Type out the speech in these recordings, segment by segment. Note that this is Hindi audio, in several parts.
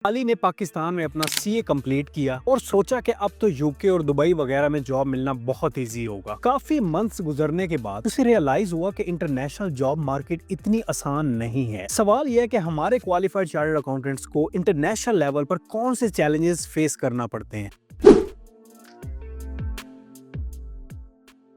अली ने पाकिस्तान में अपना सीए कंप्लीट किया और सोचा कि अब तो यूके और दुबई वगैरह में जॉब मिलना बहुत इजी होगा। काफी मंथ्स गुजरने के बाद उसे रियलाइज हुआ कि इंटरनेशनल जॉब मार्केट इतनी आसान नहीं है। सवाल यह है कि हमारे क्वालिफाइड चार्टर्ड अकाउंटेंट्स को इंटरनेशनल लेवल पर कौन से चैलेंजेस फेस करना पड़ते हैं।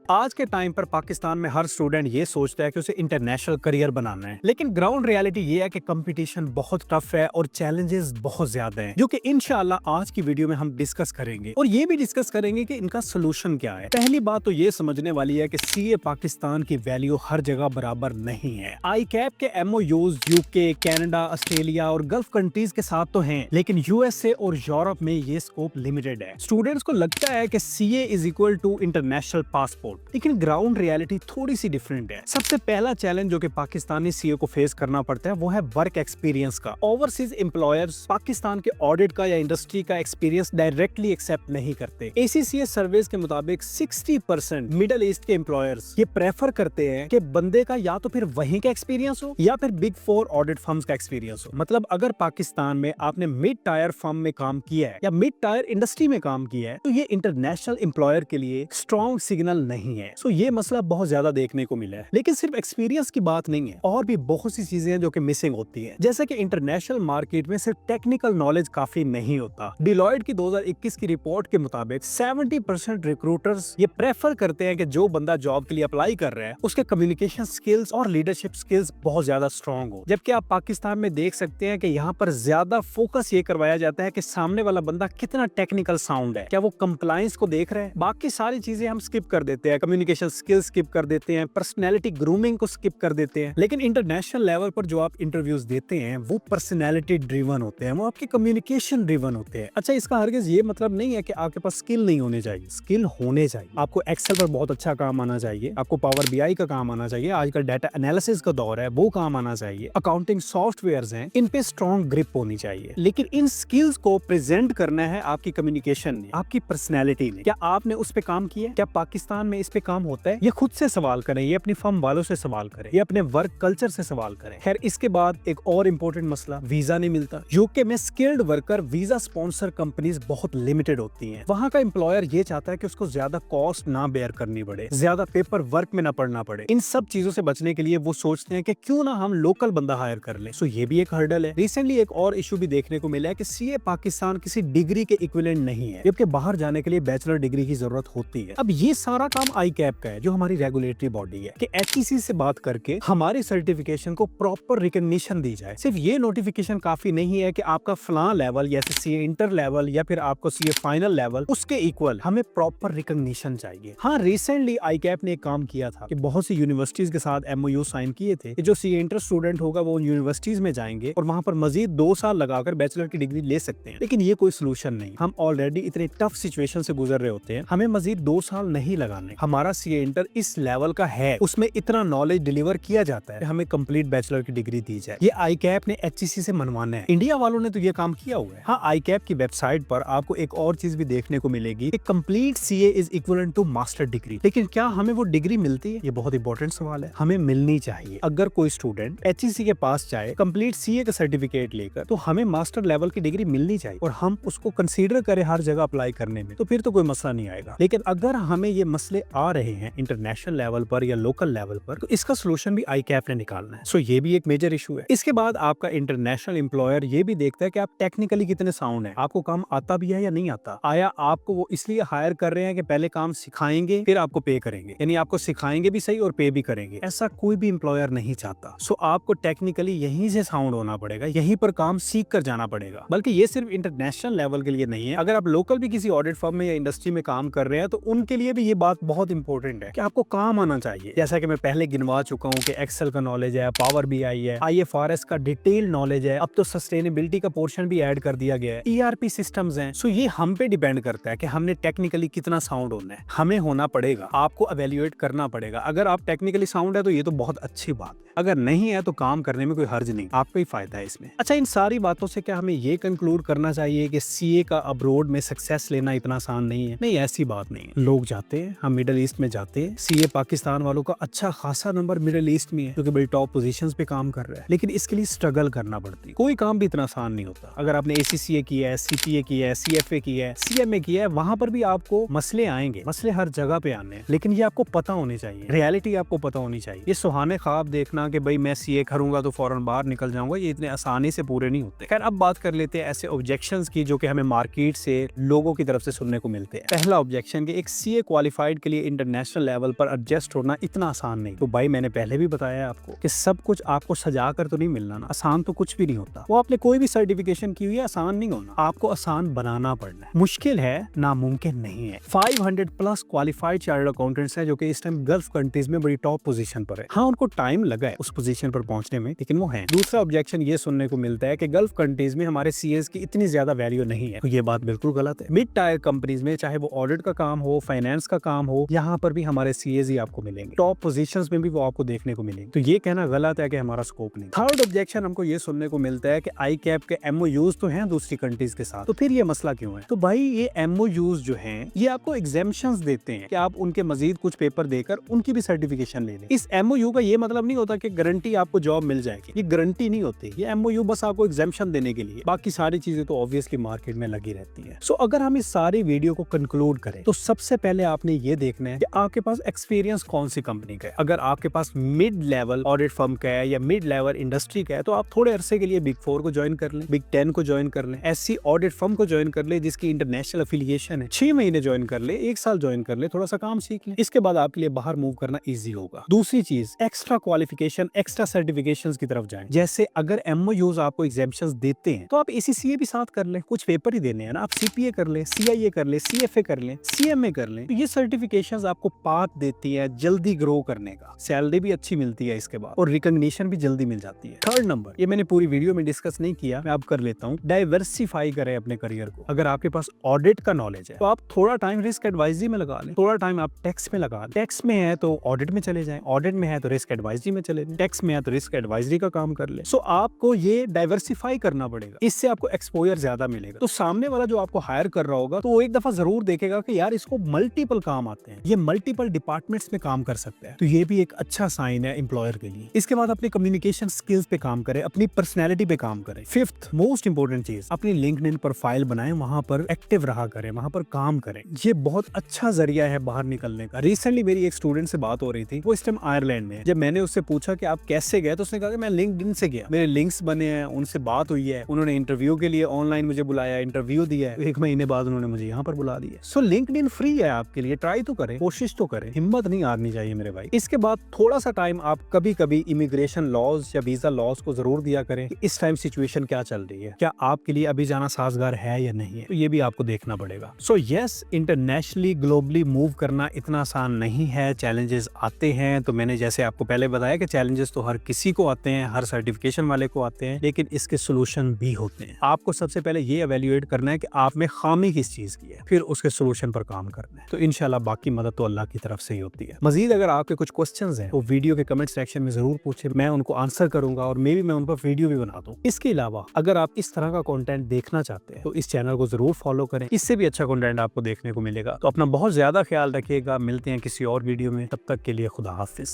आज के टाइम पर पाकिस्तान में हर स्टूडेंट ये सोचता है कि उसे इंटरनेशनल करियर बनाना है, लेकिन ग्राउंड रियलिटी ये है कि कंपटीशन बहुत टफ है और चैलेंजेस बहुत ज्यादा हैं, जो कि इंशाल्लाह आज की वीडियो में हम डिस्कस करेंगे और ये भी डिस्कस करेंगे कि इनका सोल्यूशन क्या है। पहली बात तो ये समझने वाली है कि सीए पाकिस्तान की वैल्यू हर जगह बराबर नहीं है। आईकैप के एमओयूज यूके, कनाडा, ऑस्ट्रेलिया और गल्फ कंट्रीज के साथ तो हैं, लेकिन यूएसए और यूरोप में ये स्कोप लिमिटेड है। स्टूडेंट्स को लगता है कि CA is equal to international passport, लेकिन ग्राउंड रियलिटी थोड़ी सी डिफरेंट है। सबसे पहला चैलेंज जो कि पाकिस्तानी सीए को फेस करना पड़ता है वो है वर्क एक्सपीरियंस का। ओवरसीज एम्प्लॉयर्स पाकिस्तान के ऑडिट का या इंडस्ट्री का एक्सपीरियंस डायरेक्टली एक्सेप्ट नहीं करते। एसीसीएस सर्वेस के मुताबिक 60% मिडिल ईस्ट के एम्प्लॉयर्स ये प्रेफर करते हैं कि बंदे का या तो फिर वहीं का एक्सपीरियंस हो या फिर बिग 4 ऑडिट फर्म्स का एक्सपीरियंस हो। मतलब अगर पाकिस्तान में आपने मिड टायर फर्म में काम किया है या मिड टायर इंडस्ट्री में काम किया है तो ये इंटरनेशनल एम्प्लॉयर के लिए स्ट्रॉन्ग सिग्नल नहीं है। सो ये मसला बहुत ज्यादा देखने को मिला है। लेकिन सिर्फ एक्सपीरियंस की बात नहीं है, और भी बहुत सी चीजें हैं जो कि मिसिंग होती हैं। जैसे कि इंटरनेशनल मार्केट में सिर्फ टेक्निकल नॉलेज काफी नहीं होता। डिलॉयट की 2021 की रिपोर्ट के मुताबिक 70% रिक्रूटर्स ये प्रेफर करते हैं कि जो बंदा जॉब के लिए अप्लाई कर रहा है उसके कम्युनिकेशन स्किल्स और लीडरशिप स्किल्स बहुत ज्यादा स्ट्रॉन्ग हो। जबकि आप पाकिस्तान में देख सकते हैं कि यहाँ पर ज्यादा फोकस ये करवाया जाता है कि सामने वाला बंदा कितना टेक्निकल साउंड है, क्या वो कंप्लायंस को देख रहा है। बाकी सारी चीजें हम स्किप कर देते हैं, कम्युनिकेशन स्किल्स स्किप कर देते हैं, पर्सनैलिटी ग्रूमिंग को स्किप कर देते हैं। लेकिन इंटरनेशनल लेवल पर जो आप इंटरव्यूज देते हैं वो पर्सनैलिटी ड्रिवन होते हैं, वो आपके कम्युनिकेशन ड्रिवन होते हैं। अच्छा, इसका हरगिज ये मतलब नहीं है कि आपके पास स्किल नहीं होने चाहिए, स्किल होने चाहिए। आपको एक्सेल पर बहुत अच्छा काम आना चाहिए, आपको पावर बीआई का काम आना चाहिए, आजकल डाटा एनालिसिस का दौर है वो काम आना चाहिए, अकाउंटिंग सॉफ्टवेयर्स हैं इन पे स्ट्रॉन्ग ग्रिप होनी चाहिए। लेकिन इन स्किल्स को प्रेजेंट करना है आपकी कम्युनिकेशन ने, आपकी पर्सनैलिटी ने। क्या आपने उस पे काम किया? क्या पाकिस्तान में इस पे काम होता है? ये खुद से सवाल करें, ये अपनी फर्म वालों से सवाल करें, ये अपने वर्क कल्चर से सवाल करें। खैर, इसके बाद एक और इम्पोर्टेंट मसला, वीजा नहीं मिलता। यूके में skilled worker visa sponsor companies बहुत लिमिटेड होती हैं। वहाँ का एम्प्लॉयर ये चाहता है कि उसको ज्यादा कॉस्ट ना बेयर करनी पड़े, ज्यादा पेपर वर्क में ना पड़ना पड़े। इन सब चीजों से बचने के लिए वो सोचते हैं कि क्यों ना हम लोकल बंदा हायर कर लें। सो ये भी एक हर्डल है। रिसेंटली एक और इशू भी देखने को मिला है कि सीए पाकिस्तान किसी डिग्री के इक्विवेलेंट नहीं है, जबकि बाहर जाने के लिए बैचलर डिग्री की जरूरत होती है। अब ये सारा काम आईकैप का है, जो हमारी रेगुलेटरी बॉडी है, कि एचईसी से बात करके हमारी सर्टिफिकेशन को प्रॉपर रिकॉग्निशन दी जाए। सिर्फ ये नोटिफिकेशन काफी नहीं है कि आपका फलां लेवल जैसे सीए इंटर लेवल या फिर आपको सीए फाइनल लेवल उसके इक्वल, हमें प्रॉपर रिकॉग्निशन चाहिए। हाँ, रिसेंटली आईकैप ने एक काम किया था कि बहुत सी यूनिवर्सिटीज के साथ एमओयू साइन किए थे कि जो सीए इंटर स्टूडेंट होगा वो यूनिवर्सिटीज में जाएंगे और वहां पर मजीद 2 साल लगाकर बैचलर की डिग्री ले सकते हैं। लेकिन ये कोई सोल्यूशन नहीं। हम ऑलरेडी इतने टफ सिचुएशन से गुजर रहे होते हैं, हमें मजीद 2 साल नहीं लगाने। हमारा सीए इंटर इस लेवल का है, उसमें इतना नॉलेज डिलीवर किया जाता है, हमें कंप्लीट बैचलर की डिग्री दी जाए। ये आईकैप ने एचईसी से मनवाना है। इंडिया वालों ने तो ये काम किया हुआ है। हाँ, आईकैप की वेबसाइट पर आपको एक और चीज भी देखने को मिलेगी कि complete CA is equivalent to master degree. लेकिन क्या हमें वो डिग्री मिलती है? ये बहुत इंपॉर्टेंट सवाल है। हमें मिलनी चाहिए। अगर कोई स्टूडेंट एचईसी के पास जाए कंप्लीट सीए का सर्टिफिकेट लेकर, तो हमें मास्टर लेवल की डिग्री मिलनी चाहिए और हम उसको कंसीडर करें हर जगह अप्लाई करने में, तो फिर तो कोई मसला नहीं आएगा। लेकिन अगर हमें ये मसले आ रहे हैं इंटरनेशनल लेवल पर या लोकल लेवल पर, तो इसका सोल्यूशन भी आईकैप ने निकालना है। सो ये भी एक मेजर इशू है। इसके बाद आपका इंटरनेशनल एम्प्लॉयर ये भी देखता है कि आप टेक्निकली कितने साउंड है, आपको काम आता भी है या नहीं आता। आया आपको वो इसलिए हायर कर रहे हैं कि पहले काम सिखाएंगे फिर आपको पे करेंगे, यानी आपको सिखाएंगे भी सही और पे भी करेंगे। ऐसा कोई भी एम्प्लॉयर नहीं चाहता। सो आपको टेक्निकली यहीं से साउंड होना पड़ेगा, यहीं पर काम सीख कर जाना पड़ेगा। बल्कि ये सिर्फ इंटरनेशनल लेवल के लिए नहीं है, अगर आप लोकल भी किसी ऑडिट फर्म में या इंडस्ट्री में काम कर रहे हैं तो उनके लिए भी ये बात बहुत इंपॉर्टेंट है कि आपको काम आना चाहिए। जैसा कि मैं पहले गिनवा चुका हूँ कि एक्सेल का नॉलेज है, पावर बीआई है, आईएफआरएस का डिटेल नॉलेज है, अब तो सस्टेनेबिलिटी का पोर्शन भी ऐड कर दिया गया है, ईआरपी सिस्टम्स हैं। सो ये हम पे डिपेंड करता है कि हमने टेक्निकली कितना साउंड होना है। हमें होना पड़ेगा, आपको एवेल्युएट करना पड़ेगा। अगर आप टेक्निकली साउंड है तो ये तो बहुत अच्छी बात है, अगर नहीं है तो काम करने में कोई हर्ज नहीं, आपको ही फायदा है इसमें। अच्छा, इन सारी बातों से क्या हमें ये कंक्लूड करना चाहिए कि सीए का अब्रोड में सक्सेस लेना इतना आसान नहीं है? नहीं, ऐसी बात नहीं है। लोग जाते हैं, हम मिडिल ईस्ट में जाते हैं, सीए पाकिस्तान वालों का अच्छा खासा नंबर मिडिल ईस्ट में है जो कि बड़ी टॉप पोजीशंस पे काम कर रहा है, लेकिन इसके लिए स्ट्रगल करना पड़ती है। कोई काम भी इतना आसान नहीं होता। अगर आपने एसीसीए किया है, सीपीए किया है, सीएफए किया है, सीएमए किया है, वहां पर भी आपको मसले आएंगे, मसले हर जगह पे आने हैं, लेकिन ये आपको पता होनी चाहिए, रियलिटी आपको पता होनी चाहिए। ये सुहाने ख्वाब देखना कि भाई मैं सीए करूंगा तो फौरन बाहर निकल जाऊंगा, ये इतने आसानी से पूरे नहीं होते। खैर अब बात कर लेते हैं ऐसे ऑब्जेक्शंस की जो कि हमें मार्केट से लोगों की तरफ से सुनने को मिलते हैं। पहला ऑब्जेक्शन कि एक सीए क्वालिफाइड के लिए इंटरनेशनल लेवल पर एडजस्ट होना इतना आसान नहीं। तो भाई मैंने पहले भी बताया आपको कि सब कुछ आपको सजा कर तो नहीं मिलना ना, आसान तो कुछ भी नहीं होता। वो आपने कोई भी सर्टिफिकेशन की हुई है, आसान नहीं होना, आपको आसान बनाना पड़ना है। मुश्किल है, नामुमकिन नहीं है। 500 प्लस क्वालिफाइड चार्टर्ड अकाउंटेंट्स हैं जो कि इस टाइम गल्फ कंट्रीज में बड़ी टॉप पोजीशन पर है। हाँ, उनको टाइम लगा है उस पोजीशन पर पहुंचने में, लेकिन वो है। दूसरा ऑब्जेक्शन ये सुनने को मिलता है कि गल्फ कंट्रीज में हमारे सीएस की इतनी ज्यादा वैल्यू नहीं है। तो ये बात बिल्कुल गलत है। मिड टायर कंपनीज में चाहे वो ऑडिट का काम हो, फाइनेंस का काम हो, यहाँ पर भी हमारे सीएस ही आपको मिलेंगे। टॉप पोजीशंस में भी वो आपको देखने को मिलेंगे। तो ये कहना गलत है कि हमारा स्कोप नहीं। थर्ड ऑब्जेक्शन हमको ये सुनने को मिलता है कि आई कैप के एमओयूज तो हैं दूसरी कंट्रीज के साथ, तो फिर ये मसला क्यों है? तो भाई ये एमओयूज जो हैं ये आपको एग्जेम्पशंस देते हैं कि आप उनके मजीद कुछ पेपर देकर उनकी भी सर्टिफिकेशन ले लें। इस एमओयू का ये मतलब नहीं होता कि गारंटी आपको जॉब मिल जाएगी, ये गारंटी नहीं होती। ये एमओयू बस आपको एग्जेम्पशन देने के लिए, बाकी सारी चीजें तो ऑब्वियसली मार्केट में लगी रहती है। सो अगर हम इस सारी वीडियो को कंक्लूड करें तो सबसे पहले आपने ये देखना है कि आपके पास एक्सपीरियंस कौन सी कंपनी का है। अगर आपके पास मिड लेवल ऑडिट फर्म का है या मिड लेवल इंडस्ट्री का है तो आप थोड़े अरसे के लिए बिग 4 को ज्वाइन कर लें, बिग 10 को ज्वाइन कर लें, ऐसी ऑडिट फर्म को ज्वाइन कर ले जिसकी इंटरनेशनल एफिलिएशन है। 6 महीने ज्वाइन कर ले, 1 साल ज्वाइन कर ले, थोड़ा सा काम सीख ले, इसके बाद आपके लिए बाहर मूव करना इजी होगा। दूसरी चीज, एक्स्ट्रा क्वालिफिकेशन, एक्स्ट्रा सर्टिफिकेशंस की तरफ जाएं। जैसे अगर एमओयूज आपको एग्जाम्पशंस देते हैं तो आप एसीसीए भी साथ कर लें, कुछ पेपर ही देने हैं ना, आप सीपीए कर ले, सीआईए कर ले, सीएफए कर ले, सीएमए कर ले। तो ये सर्टिफिकेशंस आपको पाथ देती है जल्दी ग्रो करने का, सैलरी भी अच्छी मिलती है इसके बाद, और रिकॉग्निशन भी जल्दी मिल जाती है। थर्ड नंबर, ये मैंने पूरी वीडियो में डिस्कस नहीं किया, मैं अब कर लेता हूँ, डाइवर्सिफाई करें अपने करियर को। अगर आपके पास ऑडिट का नॉलेज है तो आप थोड़ा टाइम रिस्क एडवाइजरी में लगा लें, थोड़ा टाइम आप टैक्स में लगा लें। टैक्स में है तो ऑडिट में चले जाएं, ऑडिट में है तो रिस्क एडवाइजरी में चले जाएं, टैक्स में है तो रिस्क एडवाइजरी का काम कर ले। सो आपको ये डाइवर्सिफाई करना पड़ेगा, इससे आपको एक्सपोजर ज्यादा मिलेगा। तो सामने वाला जो आपको हायर कर रहा होगा तो वो एक दफा जरूर देखेगा कि यार इसको मल्टीपल काम आते हैं, ये मल्टीपल डिपार्टमेंट्स में काम कर सकता है। तो ये भी एक अच्छा साइन है एम्प्लॉयर के लिए। इसके बाद अपने कम्युनिकेशन स्किल्स पे काम करें, अपनी पर्सनैलिटी पे काम करें। फिफ्थ मोस्ट इंपोर्टेंट चीज, अपनी लिंक्डइन प्रोफाइल बनाएं, वहां पर एक्टिव रहा करें, वहां पर काम करें। ये बहुत अच्छा जरिया है बाहर निकलने का। रिसेंटली मेरी एक स्टूडेंट से बात हो रही थी, वो इस टाइम आयरलैंड में है। जब मैंने उससे पूछा कि आप कैसे गए तो उसने कहा कि मैं लिंक्डइन से गया, मेरे लिंक्स बने हैं, उनसे बात हुई है, उन्होंने इंटरव्यू के लिए ऑनलाइन मुझे बुलाया, इंटरव्यू दिया है, 1 महीने बाद उन्होंने मुझे यहाँ पर बुला दिया। सो लिंक्डइन फ्री है आपके लिए, ट्राई तो करें, कोशिश तो करें, हिम्मत नहीं हारनी चाहिए मेरे भाई। इसके बाद थोड़ा सा टाइम आप कभी कभी इमिग्रेशन लॉज या वीजा लॉज को जरूर दिया करें कि इस टाइम सिचुएशन क्या चल रही है, क्या आपके लिए अभी जाना साजगार है या नहीं है, तो ये भी आपको देखना पड़ेगा। So yes, internationally globally move करना इतना आसान नहीं है, चैलेंजेस आते हैं। तो मैंने जैसे आपको पहले बताया कि चैलेंजेस तो हर किसी को आते हैं, हर सर्टिफिकेशन वाले को आते हैं, लेकिन इसके सोल्यूशन भी होते हैं। आपको सबसे पहले ये एवेल्युएट करना है कि आप में खामी किस चीज की है, फिर उसके सोल्यूशन पर काम करना है। तो इंशाल्लाह बाकी मदद तो अल्लाह की तरफ से ही होती है। मजीद अगर आपके कुछ क्वेश्चंस हैं तो वीडियो के कमेंट सेक्शन में जरूर पूछे, मैं उनको आंसर करूंगा और मे भी मैं उन पर वीडियो भी बना दूं। इसके अलावा अगर आप इस तरह का कंटेंट देखना चाहते हैं तो इस चैनल को जरूर फॉलो करें, इससे भी अच्छा कंटेंट आपको देखने को मिलेगा। तो अपना बहुत ज्यादा ख्याल रखिएगा, मिलते हैं किसी और वीडियो में, तब तक के लिए खुदा हाफिज।